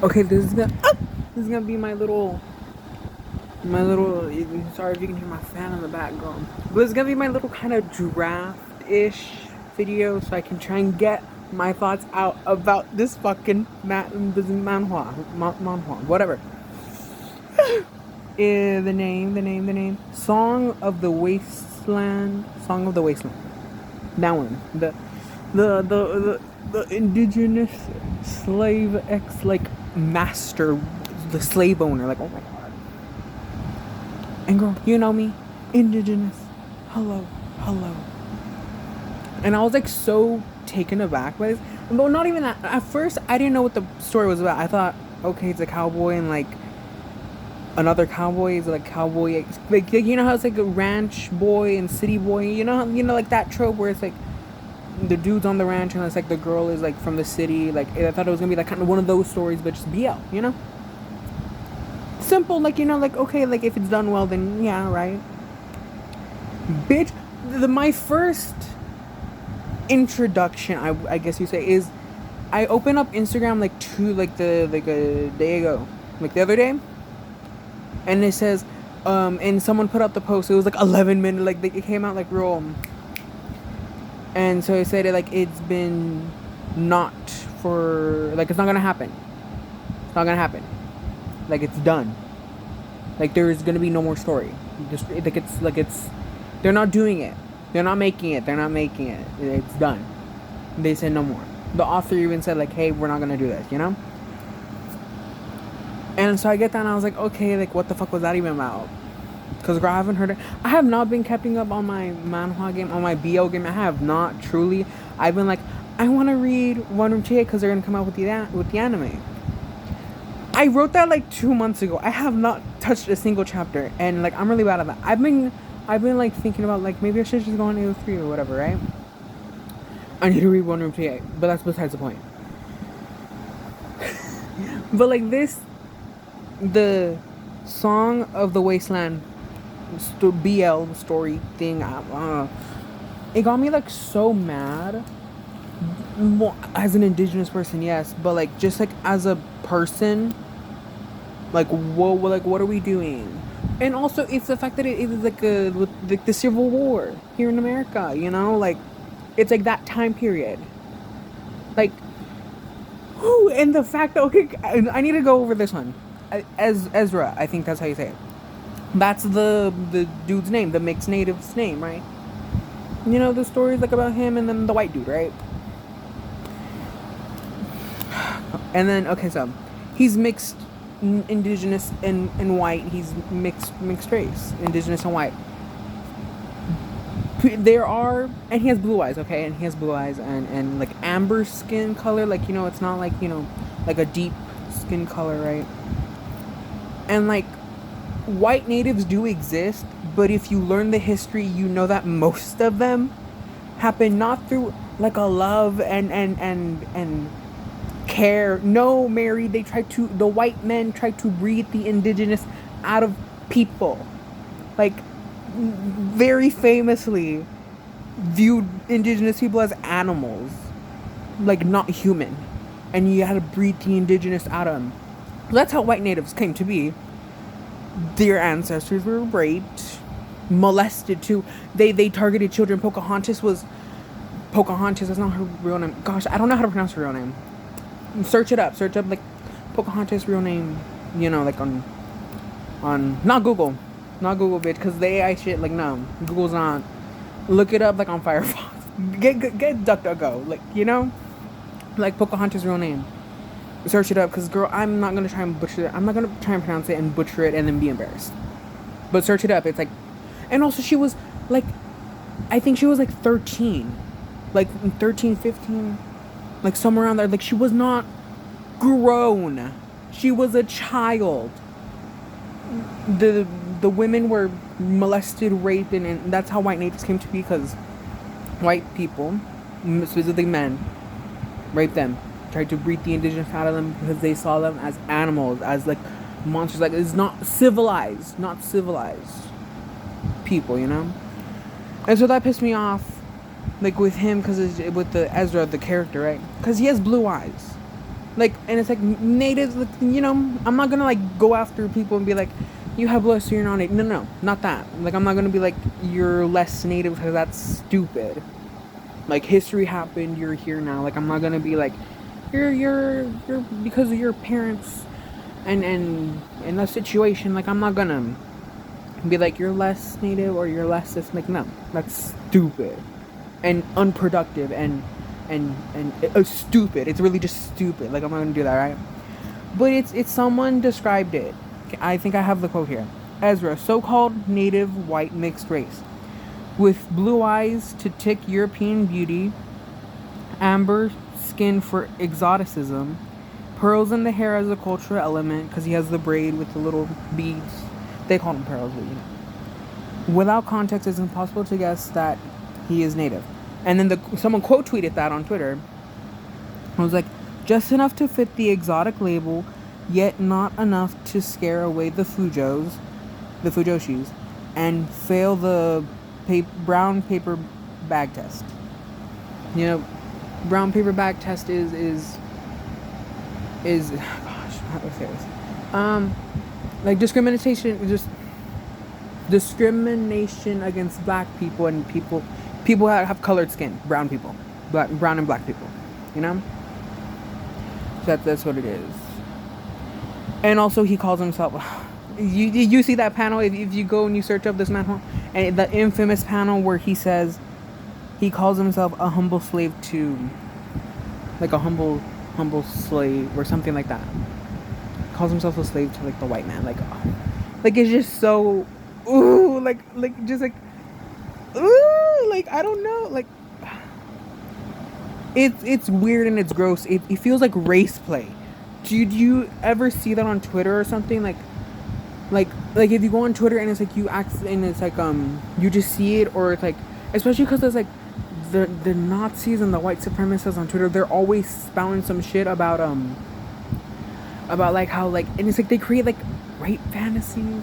Okay, this is gonna be my little. Sorry if you can hear my fan in the background, but it's gonna be my little kind of draft-ish video, so I can try and get my thoughts out about this fucking manhwa, whatever. The name. Song of the Wasteland. Song of the Wasteland. That one. The indigenous slave ex like master, the slave owner. Like, oh my god. And girl, you know me, indigenous. Hello, hello. And I was like so taken aback by this. But not even that. At first, I didn't know what the story was about. I thought, okay, it's a cowboy and like another cowboy is like cowboy, like you know how it's like a ranch boy and city boy. You know, like that trope where it's like the dude's on the ranch and it's like the girl is like from the city. Like I thought it was gonna be like kind of one of those stories, but just BL. Simple, like like okay, like if it's done well, then yeah, right. Bitch, my first introduction, I guess you say, is I open up Instagram like a day ago, like the other day, and it says, and someone put up the post. It was like 11 minutes, like it came out like real. And so it said it's been not for like it's not gonna happen. It's not gonna happen. Like it's done. Like there's gonna be no more story. Just it's they're not doing it. They're not making it. They're not making it. It's done. They said no more. The author even said like, hey, we're not gonna do this. And so I get that and I was like, okay, like what the fuck was that even about? Because girl, I haven't heard it. I have not been keeping up on my manhwa game, on my BL game. I have not truly. I've been like, I want to read One Room Chie because they're gonna come out with the anime. I wrote that like 2 months ago. I have not touched a single chapter, and like I'm really bad at that. I've been like thinking about like maybe I should just go on AO3 or whatever, right? I need to read One Room Chie, but that's besides the point. But like the Song of the Wasteland BL story thing, it got me like so mad. Well, as an indigenous person, yes, but like just like as a person, like whoa, like what are we doing? And also, it's the fact that it is like the Civil War here in America. Like it's like that time period. Like, whew, and the fact that okay, I need to go over this one. As Ezra, I think that's how you say it. That's the dude's name, the mixed native's name, right? The story's like about him and then the white dude, right? And then okay, so he's mixed, indigenous and white. He's mixed race, indigenous and white. And he has blue eyes, okay? And he has blue eyes and like amber skin color, like it's not like like a deep skin color, right? And like white natives do exist, but if you learn the history, you know that most of them happen not through like a love and care. No, Mary, the white men tried to breed the indigenous out of people. Like very famously viewed indigenous people as animals, like not human, and you had to breed the indigenous out of them. That's how white natives came to be. Their ancestors were raped, molested too. They targeted children. Pocahontas. That's not her real name. Gosh, I don't know how to pronounce her real name. Search it up. Search up like Pocahontas' real name. Like on not Google, bitch, because the AI shit. Like no, Google's not. Look it up like on Firefox. Get DuckDuckGo. Like like Pocahontas' real name. Search it up, because girl, I'm not gonna try and butcher it. I'm not gonna try and pronounce it and butcher it and then be embarrassed. But search it up. It's like, and also she was like, I think she was like 13, like 13, 15, like somewhere around there. Like she was not grown. She was a child. The women were molested, raped, and that's how white natives came to be, because white people, specifically men, raped them. Tried to breed the indigenous out of them because they saw them as animals, as like monsters. Like it's not civilized people, And so that pissed me off, like with him, because with the Ezra, the character, right? Because he has blue eyes. Like, and it's like natives, like, I'm not gonna like go after people and be like, you have less, so you're not native. No, not that. Like, I'm not gonna be like, you're less native because that's stupid. Like, history happened, you're here now. Like, I'm not gonna be like, you're because of your parents and in a situation. Like, I'm not gonna be like, you're less native or you're less this. Like, no, that's stupid and unproductive and stupid. It's really just stupid. Like, I'm not gonna do that, right? But it's someone described it. I think I have the quote here. Ezra, so-called native white mixed race, with blue eyes to tick European beauty, amber skin for exoticism, pearls in the hair as a cultural element because he has the braid with the little beads. They call them pearls, but Without context, it's impossible to guess that he is native. And then someone quote tweeted that on Twitter. I was like, just enough to fit the exotic label, yet not enough to scare away the Fujoshis, and fail the brown paper bag test. Brown paper bag test is gosh, how do I say this? Like discrimination against black people and people that have colored skin, brown people, brown and black people, that's what it is. And also he calls himself, you see that panel, if you go and you search up this manhwa, and the infamous panel where he says he calls himself a humble slave to, like, a humble slave or something like that. He calls himself a slave to, like, the white man. Like, like, it's just so, ooh, like just like, ooh, like, I don't know, like, it's weird and it's gross. It feels like race play. Do you ever see that on Twitter or something? Like if you go on Twitter and it's like you act and it's like you just see it, or it's like, especially because there's like the Nazis and the white supremacists on Twitter, they're always spouting some shit about like how, like, and it's like they create like rape fantasies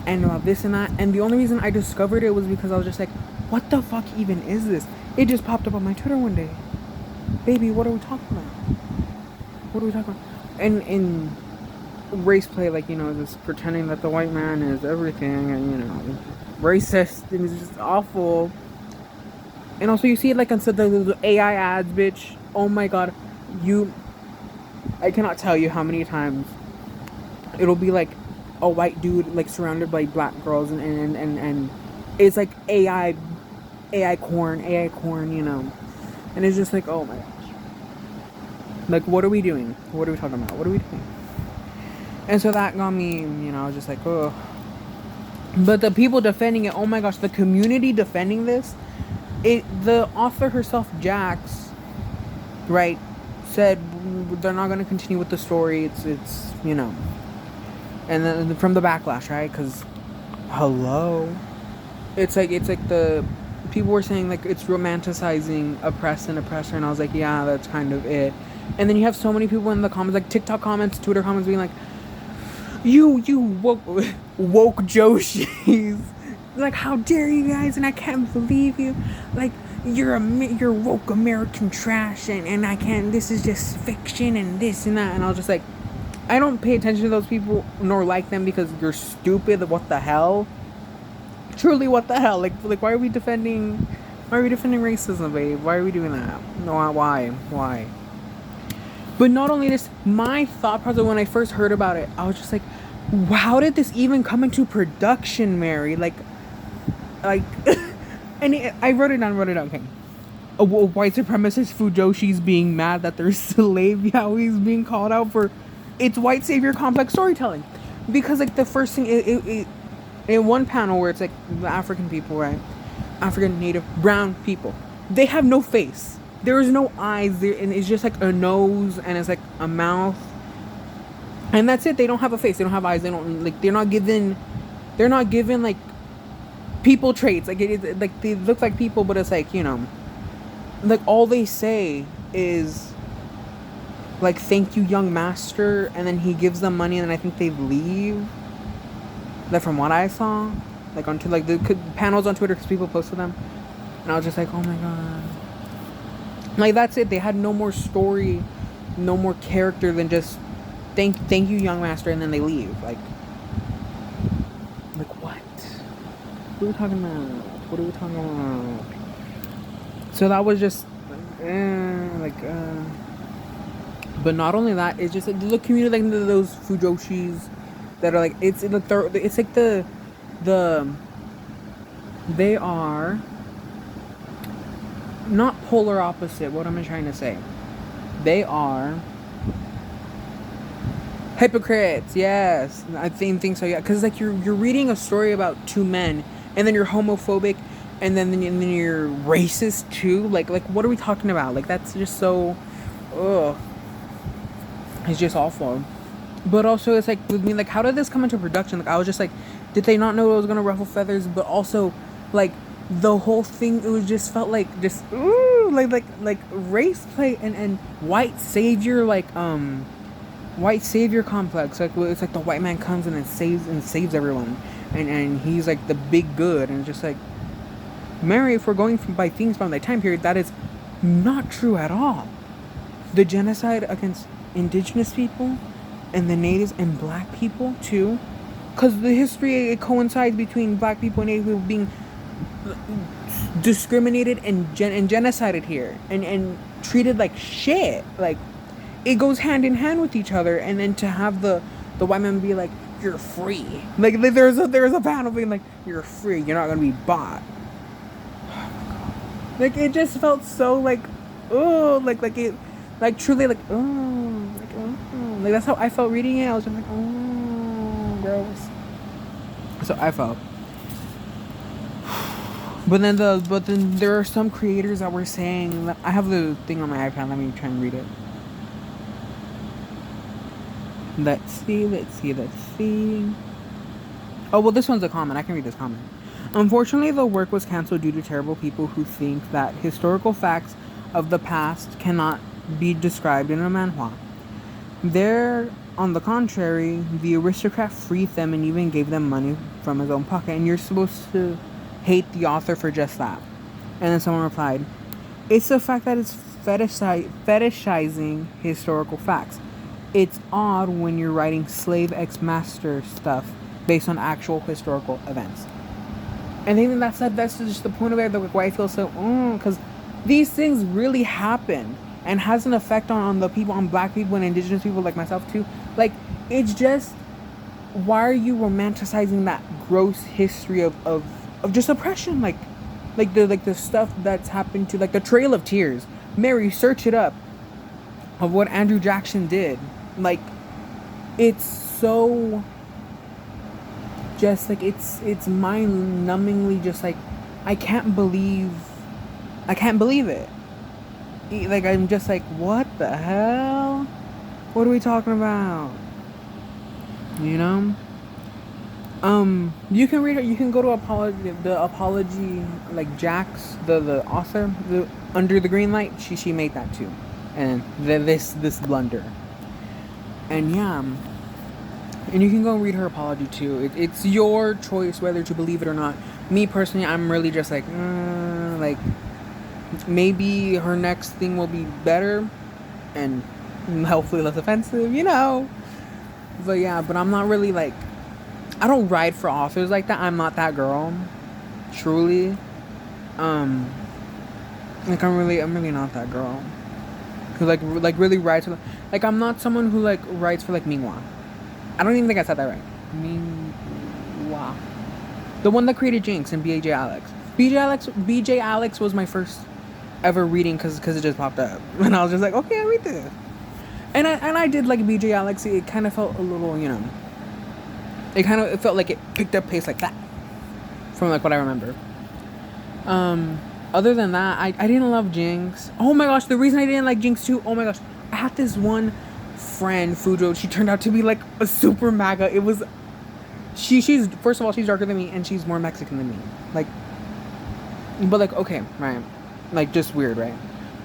and about this and that, and the only reason I discovered it was because I was just like, what the fuck even is this? It just popped up on my Twitter one day. Baby, what are we talking about? What are we talking about? And in race play, like, just pretending that the white man is everything, and racist, and it's just awful. And also you see it like on the AI ads, bitch. Oh my god, I cannot tell you how many times it'll be like a white dude like surrounded by black girls, and it's like AI corn, and it's just like, oh my gosh, like, what are we doing? What are we talking about? What are we doing? And so that got me, I was just like, oh. But the people defending it, oh my gosh, the community defending this, the author herself, Jax, right, said they're not going to continue with the story. It's and then from the backlash, right? Because, hello, it's like the people were saying like it's romanticizing oppressed and oppressor, and I was like, yeah, that's kind of it. And then you have so many people in the comments, like TikTok comments, Twitter comments, being like, you woke Joshis, like, how dare you guys, and I can't believe you, like, you're woke American trash, and I can't, this is just fiction and this and that. And I was just like, I don't pay attention to those people nor like them because you're stupid. What the hell? Truly, what the hell? Like why are we defending racism, babe? Why are we doing that? No, why? But not only this, my thought process when I first heard about it, I was just like, how did this even come into production, Mary? Like, and I wrote it down, okay. A white supremacist Fujoshi's being mad that their slave Yahweh's being called out for its white savior complex storytelling. Because, like, the first thing, it in one panel where it's like the African people, right? African, native, brown people. They have no face. There is no eyes there, and it's just like a nose and it's like a mouth. And that's it. They don't have a face. They don't have eyes. They don't, like, they're not given like people traits. Like, like, they look like people, but it's like, like, all they say is like, thank you, young master, and then he gives them money, and then I think they leave. Like, from what I saw, like, onto like the panels on Twitter, because people posted them, and I was just like, oh my god, like, that's it. They had no more story no more character than just thank you, young master, and then they leave. Like what? What are we talking about? What are we talking about? So that was just like. But not only that, it's just like the community, like those fujoshis that are like it's like the they are not polar opposite. What am I trying to say? They are hypocrites. Yes, I think so. Yeah, because like you're reading a story about two men, and then you're homophobic, and then you're racist too. Like what are we talking about? Like that's just so, ugh. It's just awful. But also, it's like with me, like how did this come into production? Like I was just like, did they not know it was gonna ruffle feathers? But also, like the whole thing, it was just felt like just ooh, like race play and white savior, like white savior complex. Like it's like the white man comes in and saves everyone, and he's like the big good, and just like Mary, if we're going by things from that time period, that is not true at all. The genocide against indigenous people and the natives and black people too, because the history, it coincides between black people and native people being discriminated and genocided here and treated like shit. Like it goes hand in hand with each other. And then to have the white man be like, you're free, like there's a panel being like, you're free, you're not gonna be bought. Like it just felt so like, oh, like it, like truly like, oh, like that's how I felt reading it. I was just like, oh, gross. So I felt. But then there are some creators that were saying, I have the thing on my iPad. Let me try and read it. Let's see. Oh well, this one's a comment. I can read this comment. Unfortunately, the work was canceled due to terrible people who think that historical facts of the past cannot be described in a manhwa. There, on the contrary, the aristocrat freed them and even gave them money from his own pocket. And you're supposed to hate the author for just that. And then someone replied, it's the fact that it's fetishizing historical facts. It's odd when you're writing slave ex-master stuff based on actual historical events. And even that's just the point of it, like why I feel so, because these things really happen and has an effect on the people, on black people and indigenous people like myself too. Like, it's just, why are you romanticizing that gross history of just oppression? Like the stuff that's happened to, like the Trail of Tears. Mary, search it up, of what Andrew Jackson did. Like, it's so, just like, it's mind-numbingly just like, I can't believe it. Like, I'm just like, what the hell? What are we talking about? You know? You can read it. You can go to apology, like Jax, the author, the Under the Green Light. She made that too, and this blunder. And yeah, and you can go read her apology too. It's your choice whether to believe it or not. Me personally, I'm really just like maybe her next thing will be better and hopefully less offensive, you know. But yeah, but I'm not really like, I don't ride for authors like that. I'm not that girl, truly. Like I'm really not that girl who like really writes for, like I'm not someone who like writes for like manhwa. I don't even think I said that right. Manhwa, the one that created Jinx and BJ Alex. BJ Alex was my first ever reading because it just popped up and I was just like, okay, I'll read this. And I did like BJ Alex. It kind of felt a little, you know, it felt like it picked up pace like that from like what I remember. Other than that, I didn't love Jinx. Oh my gosh, the reason I didn't like Jinx too, oh my gosh, I had this one friend, Fujo. She turned out to be like a super MAGA. It was, she's first of all, she's darker than me and she's more Mexican than me. Like, but like, okay, right, like just weird, right?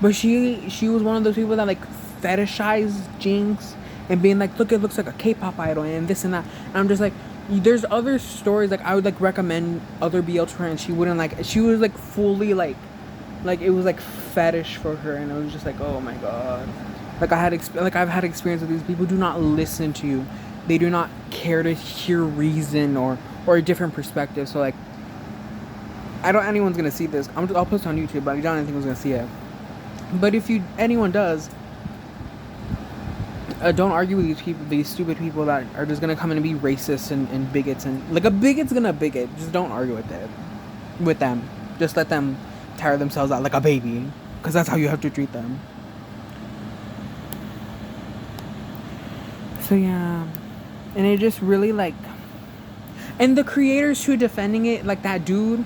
But she was one of those people that like fetishized Jinx and being like, look, it looks like a K-pop idol and this and that. And I'm just like, there's other stories like I would like recommend other BL to her and she wouldn't like. She was like fully like it was like fetish for her and it was just like, oh my god. Like I've had experience with these people. Do not listen to you. They do not care to hear reason or a different perspective. So like, I don't anyone's gonna see this. I'll post it on YouTube, but I don't think anyone's gonna see it. But if anyone does, don't argue with these people, these stupid people that are just gonna come in and be racist and bigots, and like a bigot's gonna bigot. Just don't argue with them. Just let them tire themselves out like a baby, because that's how you have to treat them. So yeah, and it just really like, and the creators who defending it, like that dude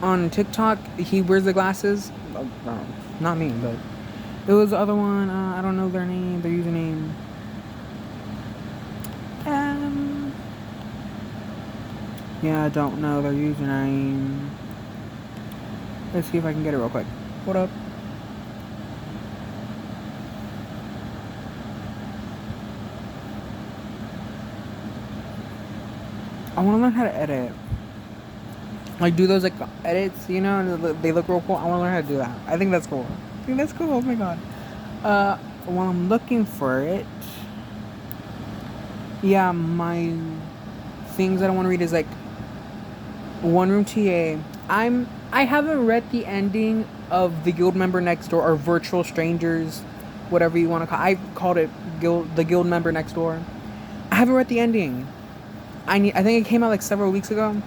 on TikTok, he wears the glasses. Not me, but it was the other one. I don't know their name, their username. Yeah, I don't know their username. Let's see if I can get it real quick. What up? I want to learn how to edit. Like, do those, like, edits, you know, and they look real cool. I want to learn how to do that. I think that's cool. Oh my god. While I'm looking for it, yeah, my things that I want to read is, like, One Room TA. I haven't read the ending of The Guild Member Next Door, or Virtual Strangers, whatever you want to call it. I called it The Guild Member Next Door. I haven't read the ending. I think it came out like several weeks ago.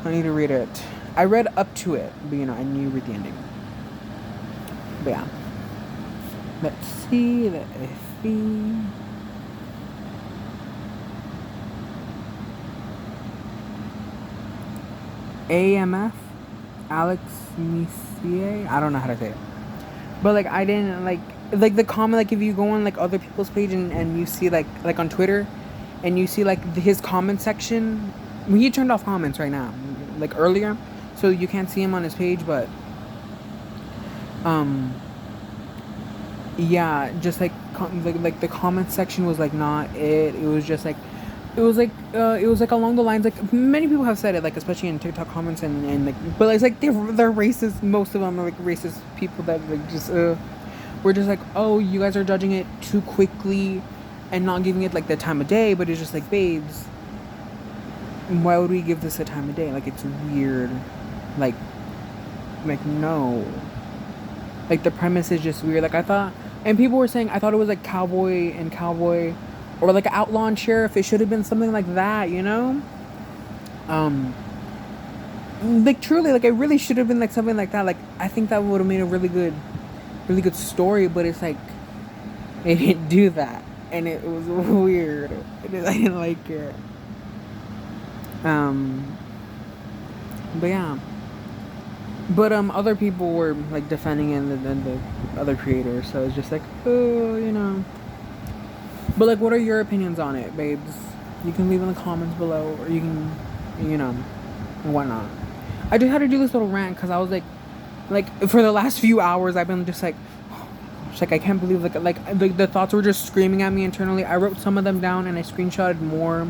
I need to read it. I read up to it, but you know, I need to read the ending. But yeah. Let's see. AMF Alex Messier. I don't know how to say it. But like I didn't like the comment, like if you go on like other people's page and you see like on Twitter, and you see like his comment section. He turned off comments right now, like earlier, so you can't see him on his page. But yeah, just like the comment section was like not it. It was just like it was like along the lines, like many people have said it, like especially in TikTok comments and like, but it's like they're racist. Most of them are like racist people that like just we're just like, oh, you guys are judging it too quickly and not giving it like the time of day. But it's just like, babes, why would we give this a time of day? Like, it's weird. Like no. Like, the premise is just weird. Like, I thought, and people were saying, I thought it was like cowboy, or like outlaw and sheriff. It should have been something like that, you know? Like, truly, like, it really should have been like something like that. Like, I think that would have made a really good story, but it's like, they didn't do that. And it was weird. I didn't like it. But yeah. But other people were like defending it, and the other creators. So it's just like, oh, you know. But like, what are your opinions on it, babes? You can leave in the comments below, or you can, you know, and whatnot. I just had to do this little rant because I was like for the last few hours I've been just like, oh my gosh, like I can't believe like the thoughts were just screaming at me internally. I wrote some of them down and I screenshotted more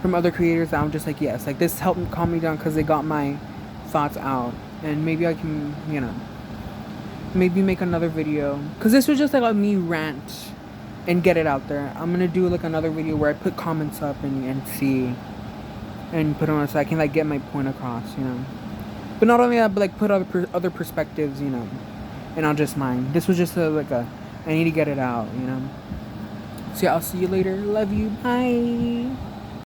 from other creators that I'm just like, yes, like this helped calm me down because they got my thoughts out. And maybe I can, you know, maybe make another video, because this was just like a me rant and get it out there. I'm gonna do like another video where I put comments up and see and put on, so I can like get my point across, you know. But not only that, but like put other perspectives, you know, and not just mine. This was just I need to get it out, you know. So yeah, I'll see you later. Love you. Bye.